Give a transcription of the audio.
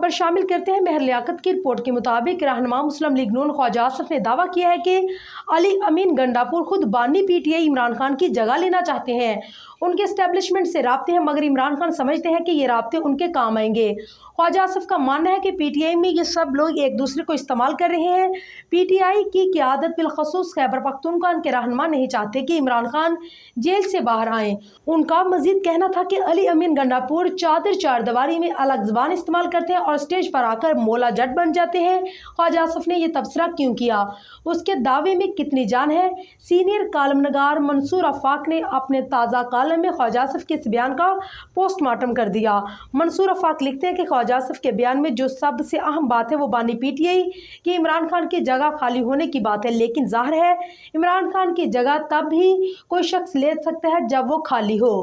खबर शामिल करते हैं। महर लियाकत की रिपोर्ट के मुताबिक रहनुमा मुस्लिम लीग नून ख्वाजा आसिफ ने दावा किया है कि अली अमीन गंडापुर खुद बानी पीटीआई इमरान खान की जगह लेना चाहते हैं। उनके एस्टेब्लिशमेंट से राब्ते हैं, मगर इमरान खान समझते हैं कि ये राब्ते उनके काम आएंगे। ख्वाजा आसिफ का मानना है कि पीटीआई में ये सब लोग एक दूसरे को इस्तेमाल कर रहे हैं। पीटीआई की क़यादत बिलखसूस खैबर पख्तूनख्वा के रहनुमा नहीं चाहते कि इमरान खान जेल से बाहर आएँ। उनका मजीद कहना था कि अली अमीन गंडापुर चादर चारदीवारी में अलग ज़बान इस्तेमाल करते हैं और स्टेज पर आकर मौला जट बन जाते हैं। ख्वाजा आसिफ ने यह तबसरा क्यों किया, उसके दावे में कितनी जान है? सीनियर कालमनगार मंसूर आफाक ने अपने ताज़ा कालम में ख्वाजा आसिफ के इस बयान का पोस्टमार्टम कर दिया। मंसूर आफाक लिखते हैं कि ख्वाजा आसिफ के बयान में जो सबसे अहम बात है वो बानी पीटीआई कि इमरान खान की जगह खाली होने की बात है, लेकिन जाहिर है इमरान खान की जगह तब भी कोई शख्स ले सकता है जब वो खाली हो।